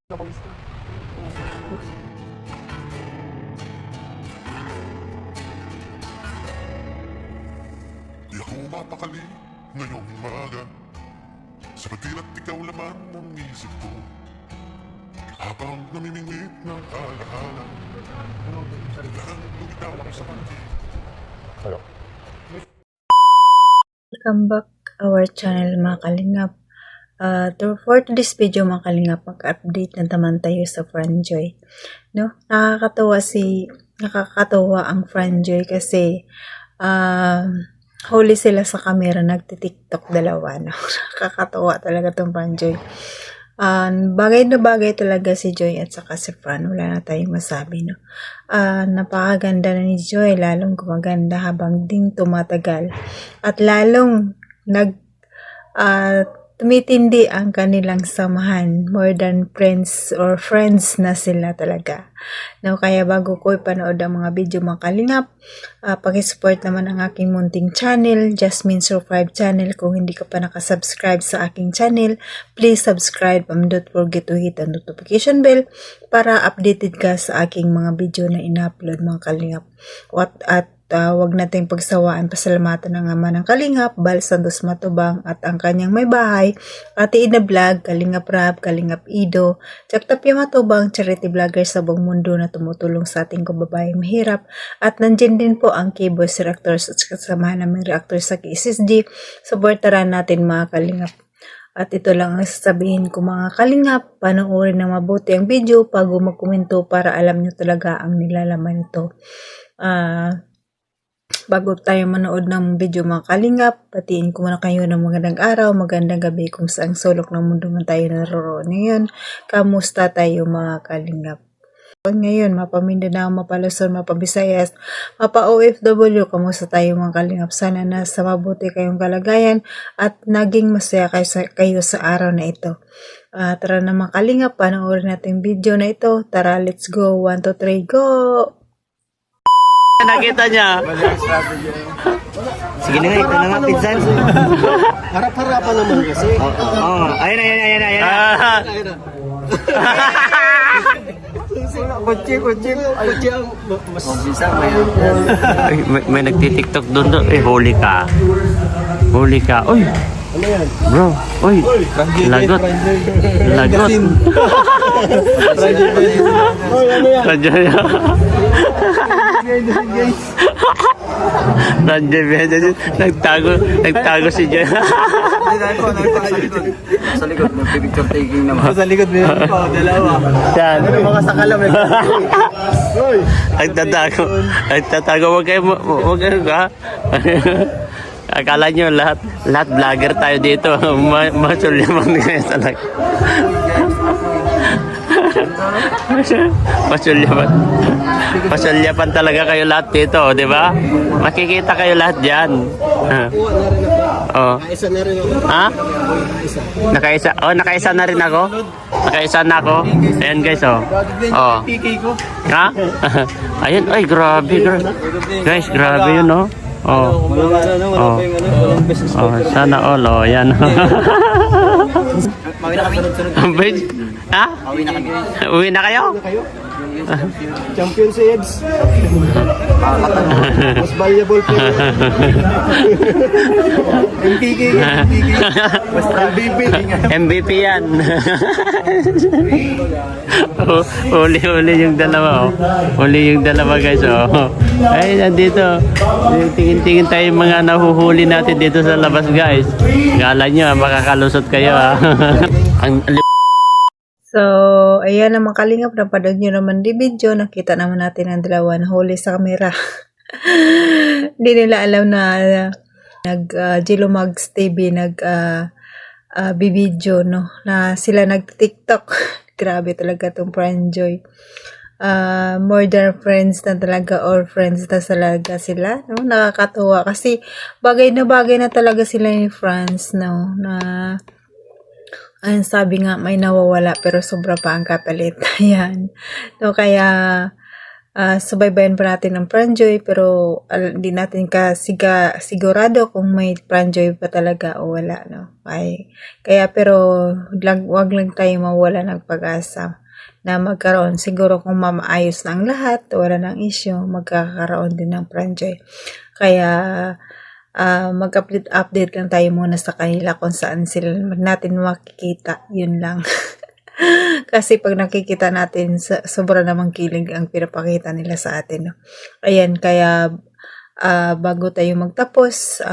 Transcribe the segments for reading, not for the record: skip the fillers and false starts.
Di ako mapakali ngayong umaga sa pagdilat ikaw laman ng isip ko habang namimingit ng alaala. Kailangan lumitaw ako sa pandi. Welcome back our channel mga kalingap. For today's video mga kalingap, mag-update na naman tayo sa Franjoy. No? Nakakatawa ang Franjoy kasi huli sila sa camera, nagtitiktok dalawa. No? Nakakatawa talaga itong Franjoy. Bagay na bagay talaga si Joy at saka si Fran. Wala na tayong masabi, no? Napakaganda na ni Joy, lalong gumaganda habang ding tumatagal. At lalong tumitindi ang kanilang samahan. More than friends or friends na sila talaga. No, kaya bago ko ipanood ang mga video mga kalingap, pakisupport naman ang aking munting channel, Jasmine Survive channel. Kung hindi ka pa nakasubscribe sa aking channel, please subscribe and don't forget to hit the notification bell para updated ka sa aking mga video na ina-upload mga kalingap. Wag nating pagsawaan, pasalamatan ng ama ng Kalingap, Bal Santos Matubang at ang kanyang may bahay, Ate Ina Vlog, Kalingap Rab, Kalingap Ido, Tsaktapya Matubang, charity vlogger sa buong mundo na tumutulong sa ating kababayang mahirap. At nandiyan din po ang K-Boys Reactors at kasamahan naming reactors sa KSSD. Supportaran natin mga Kalingap. At ito lang ang sasabihin ko mga kalingap, panoorin na mabuti ang video bago magkomento para alam nyo talaga ang nilalaman nito. Bago tayo manood ng video mga kalingap, patiin ko muna kayo ng magandang araw, magandang gabi kung saang sulok ng mundo man tayo naroon. Ngayon, kamusta tayo mga kalingap? Ngayon, mapa Mindanao, mapa Luzon, mapa Visayas, mapa OFW, kamusta tayo mga kalingap? Sana nasa mabuti kayong kalagayan at naging masaya kayo sa araw na ito. Tara na mga kalingap, panoorin natin video na ito. Tara, let's go. 1, 2, 3, go! Nakita niya. Sige na nga, ito na nga, pinsan. Harap-harapan naman kasi. Oo. Ayun. Kutsi ang mas... May nagtitiktok doon. Huli ka. Uy, Ano yan? bro. Uy, lagot. Hoy, ano yan? Radyo, nagtago si Jen. Sa likod, nagpipicture taking naman. Sa likod mo yun po, dalawa. Yan. Mga sakalam eh. Hoy! Nagtatago. Huwag kayo ka. Akala nyo lahat vlogger tayo dito. Masulyaman kayo talaga. Pasulyapan talaga kayo lahat dito, di ba? Makikita kayo lahat diyan. Oh. Isa na rin ako. Ha? Nakaisa na rin ako. Nakaisa na ako. Ayan guys, oh. Oh. PK ko. Ha? Ayun, ay grabe. Guys, grabe yun, oh. Oh. Wala walang business. Oh, sana all, oh, yan. Mawi na kami. Ha? Mawi na kami. Uwi na kayo? Champion si Eds. Mas valuable player. MPK. Basta MVP yan. Uli yung dalawa, oh. Uli yung dalawa guys, oh. Ay, nandito. Tingin-tingin tayo yung mga nahuhuli natin dito sa labas guys. Kala nyo, makakalusot kayo, ah. So, ayan naman kalingap, napanood nyo naman di video, nakita naman natin ang dalawa na huli sa camera. Hindi nila alam na Jilomags TV bibidyo, no? Na sila nag-TikTok. Grabe talaga itong Franjoy. More than friends na talaga or friends na talaga sila, no? Nakakatuwa kasi bagay na talaga sila ni Franz, no? Na ang sabi nga may nawawala pero sobra pa ang kapalit. Ayan. No, kaya subaybayan pa natin ng Pranjoy, pero hindi natin sigurado kung may Pranjoy pa talaga o wala, no? Kaya pero wag lang tayo mawala ng pag-asa na magkaroon. Siguro kung maayos na ang lahat, wala nang issue, magkakaroon din ng Pranjoy. Kaya mag-update lang tayo muna sa kanila kung saan sila natin makikita, yun lang. Kasi pag nakikita natin, sobra namang kilig ang pinapakita nila sa atin, no? Ayan, kaya bago tayo magtapos,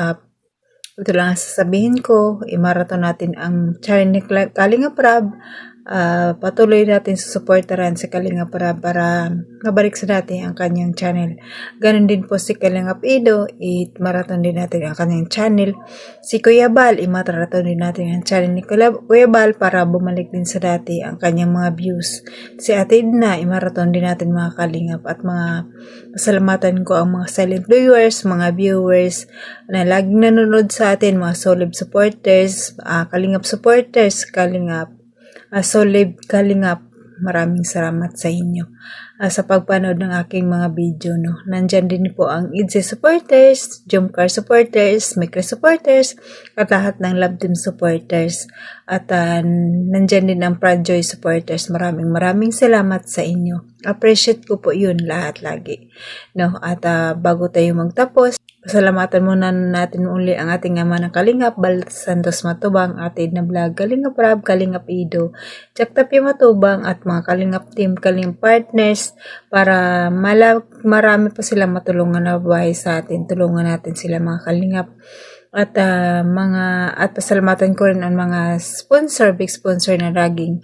ito lang ang sasabihin ko, i-marathon natin ang channel ni Kalinga Prab. Patuloy natin susuportaran si Kalinga Prab para mabalik sa dati ang kanyang channel. Ganon din po si Kalinga Ido, i-marathon din natin ang kanyang channel. Si Kuya Bal, i-marathon din natin ang channel ni Kuya Bal para bumalik din sa dati ang kanyang mga views. Si Ate Edna, i-marathon din natin mga Kalingap, at mga pasalamatan ko ang mga silent viewers na laging nanonood sa atin, mga solid supporters, Kalingap supporters, Kalingap Solid Kalingap, maraming salamat sa inyo sa pagpanood ng aking mga video, no. Nandyan din po ang IDZE supporters, Jumcar supporters, Mikre supporters, at lahat ng Love Team supporters. At nandyan din ang Pranjoy supporters. Maraming salamat sa inyo. Appreciate ko po yun lahat lagi, no. At bago tayo magtapos, pasalamatan muna natin uli ang ating ama ng Kalingap, Bal Santos Matubang, atin na vlog, Kalinga Prab, Kalinga Ido, Jack Tapia Matubang, at mga Kalingap team, Kalingap partners, para marami pa silang matulungan na buhay sa atin. Tulungan natin sila mga Kalingap. At pasalamatan ko rin ang mga big sponsor na laging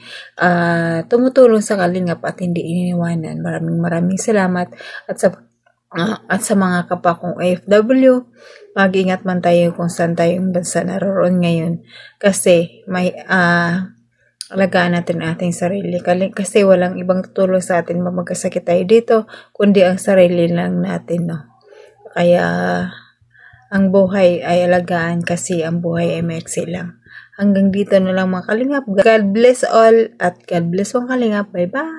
tumutulong sa Kalingap at hindi iniiwanan. Maraming salamat. At sa mga kapwa kong OFW, mag-ingat man tayo kung saan tayong bansa naroon ngayon. Kasi may alagaan natin ating sarili. Kasi walang ibang tutulong sa atin magkasakit tayo dito, kundi ang sarili lang natin, no. Kaya ang buhay ay alagaan, kasi ang buhay ay maiksi lang. Hanggang dito na lang mga Kalingap. God bless all, at God bless mga Kalingap. Bye-bye!